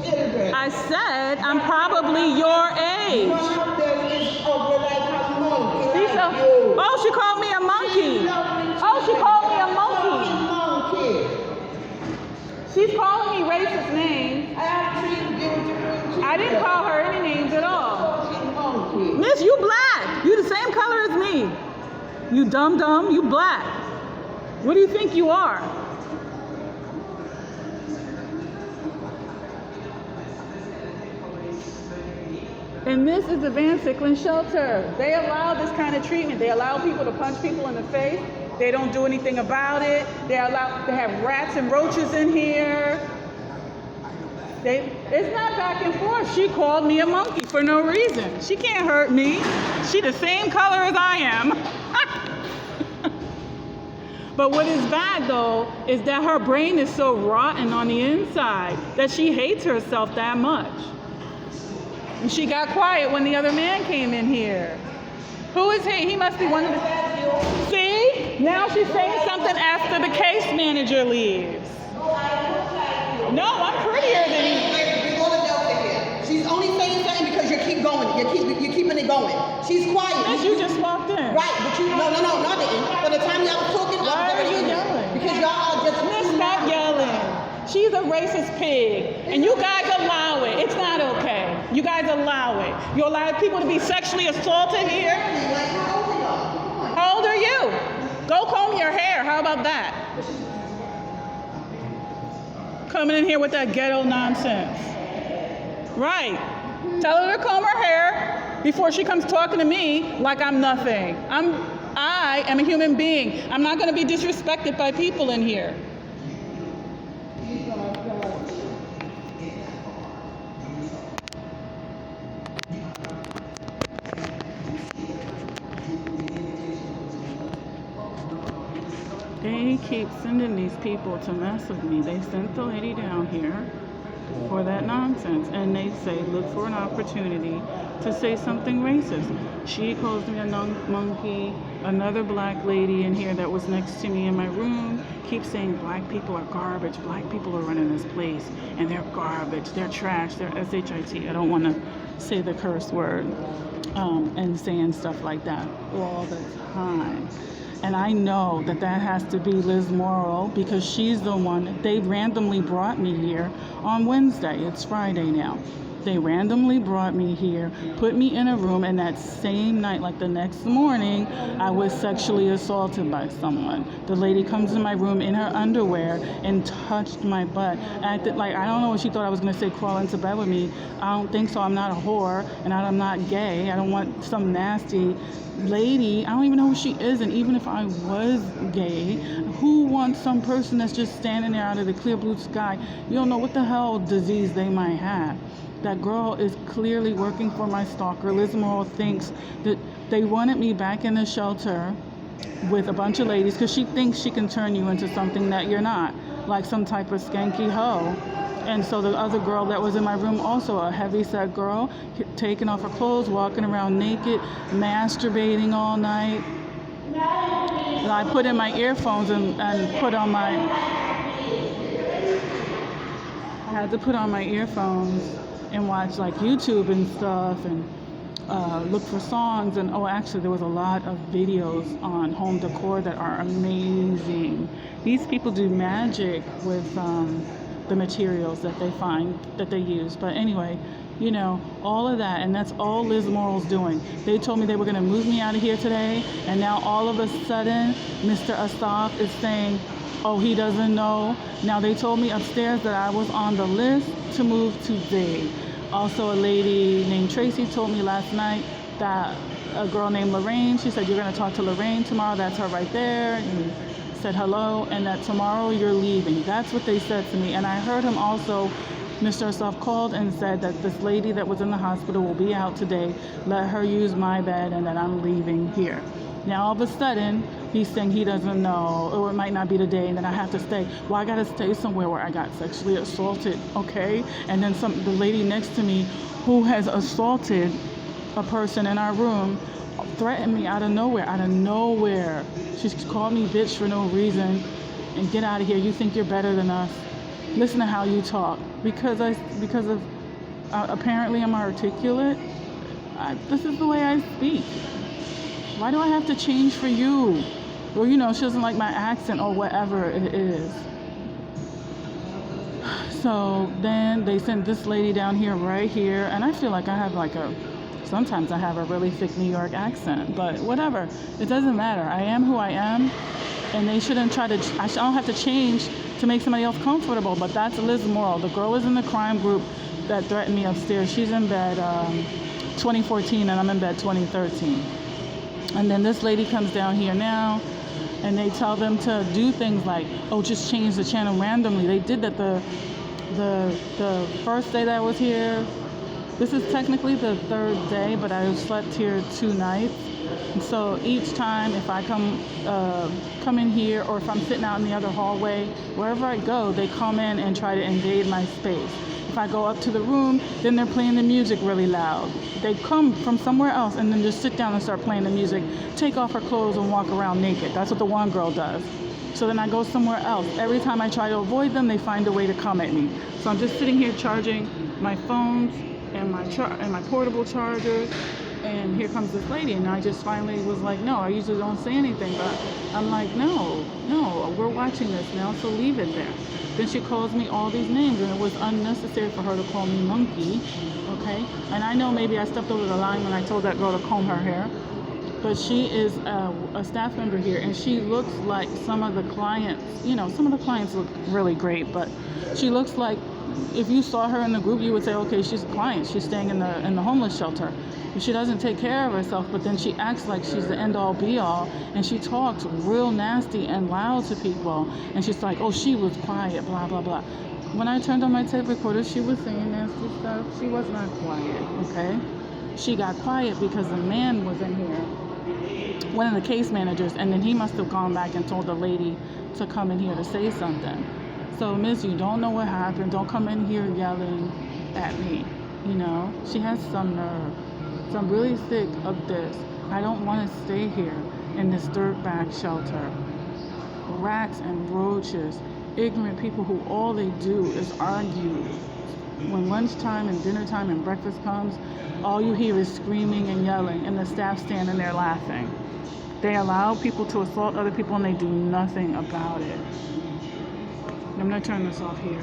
children. I said I'm probably your age. One of them is ugly like a monkey. She Like said, you. oh, she called me a monkey. Oh, she called me a monkey. She's calling me racist names. I have three beautiful children. I didn't call her any names at all. Fucking monkey. Miss, you black. You the same color as me. You dumb, you black. What do you think you are? And this is the Van Sicklen shelter. They allow this kind of treatment. They allow people to punch people in the face. They don't do anything about it. They have rats and roaches in here. It's not back and forth. She called me a monkey for no reason. She can't hurt me. She the same color as I am. But what is bad though is that her brain is so rotten on the inside that she hates herself that much. And she got quiet when the other man came in here. Who is he? He must be one of the... See? Now she's saying something after the case manager leaves. No, I'm prettier than you. You're going to Delta here. She's only saying something because you keep going. You're keeping it going. She's quiet. Miss, you just walked in. Right, but you... No, nothing. By the time y'all was talking, Why are you yelling? Because y'all are just... Miss, stop yelling. She's a racist pig. And you guys allow it. It's not okay. You guys allow it. You allow people to be sexually assaulted here? Like, how old are y'all? How old are you? Go comb your hair. How about that? Coming in here with that ghetto nonsense. Right. Tell her to comb her hair before she comes talking to me like I'm nothing. I am a human being. I'm not going to be disrespected by people in here. They keep sending these people to mess with me. They sent the lady down here for that nonsense, and they say look for an opportunity to say something racist. She calls me a monkey. Another black lady in here that was next to me in my room keeps saying black people are garbage. Black people are running this place, and they're garbage. They're trash. They're SHIT. I don't want to say the curse word and saying stuff like that all the time. And I know that has to be Liz Morrow because she's the one. They randomly brought me here on Wednesday. It's Friday now. They randomly brought me here, put me in a room, and that same night, like the next morning, I was sexually assaulted by someone. The lady comes in my room in her underwear and touched my butt. Acted like, I don't know what she thought I was going to say, crawl into bed with me. I don't think so. I'm not a whore, and I'm not gay. I don't want some nasty lady. I don't even know who she is, and even if I was gay, who wants some person that's just standing there out of the clear blue sky? You don't know what the hell disease they might have. That girl is clearly working for my stalker. Liz Morrow thinks that they wanted me back in the shelter with a bunch of ladies because she thinks she can turn you into something that you're not, like some type of skanky hoe. And so the other girl that was in my room, also a heavy-set girl, taking off her clothes, walking around naked, masturbating all night. And I put in my earphones and put on my... I had to put on my earphones and watch like YouTube and stuff and look for songs. And actually there was a lot of videos on home decor that are amazing. These people do magic with the materials that they find, that they use. But anyway, you know, all of that, and that's all Liz Morrow's doing. They told me they were going to move me out of here today, and now all of a sudden, Mr. Asaf is saying, oh, he doesn't know. Now they told me upstairs that I was on the list to move to Vague. Also, a lady named Tracy told me last night that a girl named Lorraine, she said, you're going to talk to Lorraine tomorrow. That's her right there. And said hello, and that tomorrow you're leaving. That's what they said to me. And I heard him also, Mr. Asaf called and said that this lady that was in the hospital will be out today. Let her use my bed and that I'm leaving here. Now all of a sudden, he's saying he doesn't know, or it might not be today, and then I have to stay. Well, I gotta stay somewhere where I got sexually assaulted, okay? And then the lady next to me who has assaulted a person in our room threatened me out of nowhere. She called me bitch for no reason and get out of here. You think you're better than us. Listen to how you talk. because of apparently I'm articulate. This is the way I speak. Why do I have to change for you? Or, you know, she doesn't like my accent or whatever it is. So then they sent this lady down here, right here, and I feel like I have sometimes I have a really thick New York accent, but whatever. It doesn't matter. I am who I am, and they shouldn't try to, I don't have to change to make somebody else comfortable, but that's Liz Morrow. The girl is in the crime group that threatened me upstairs. She's in bed 2014, and I'm in bed 2013. And then this lady comes down here now, and they tell them to do things like, oh, just change the channel randomly. They did that the first day that I was here. This is technically the third day, but I slept here 2 nights. And so each time, if I come in here, or if I'm sitting out in the other hallway, wherever I go, they come in and try to invade my space. If I go up to the room, then they're playing the music really loud. They come from somewhere else and then just sit down and start playing the music, take off her clothes and walk around naked. That's what the one girl does. So then I go somewhere else. Every time I try to avoid them, they find a way to come at me. So I'm just sitting here charging my phones and my portable chargers, and here comes this lady, and I just finally was like, no, I usually don't say anything, but I'm like, no, we're watching this now, so leave it there. Then she calls me all these names, and it was unnecessary for her to call me monkey, okay? And I know maybe I stepped over the line when I told that girl to comb her hair, but she is a staff member here, and she looks like some of the clients, you know, some of the clients look really great, but she looks like, if you saw her in the group, you would say, okay, she's a client. She's staying in the homeless shelter. She doesn't take care of herself, but then she acts like she's the end-all, be-all, and she talks real nasty and loud to people. And she's like, oh, she was quiet, blah, blah, blah. When I turned on my tape recorder, she was saying nasty stuff. She was not quiet, okay? She got quiet because the man was in here, one of the case managers, and then he must have gone back and told the lady to come in here to say something. So, Miss, you don't know what happened. Don't come in here yelling at me. You know, she has some nerve. So I'm really sick of this. I don't want to stay here in this dirtbag shelter. Rats and roaches, ignorant people who all they do is argue. When lunchtime and dinner time and breakfast comes, all you hear is screaming and yelling, and the staff standing there laughing. They allow people to assault other people, and they do nothing about it. I'm going to turn this off here.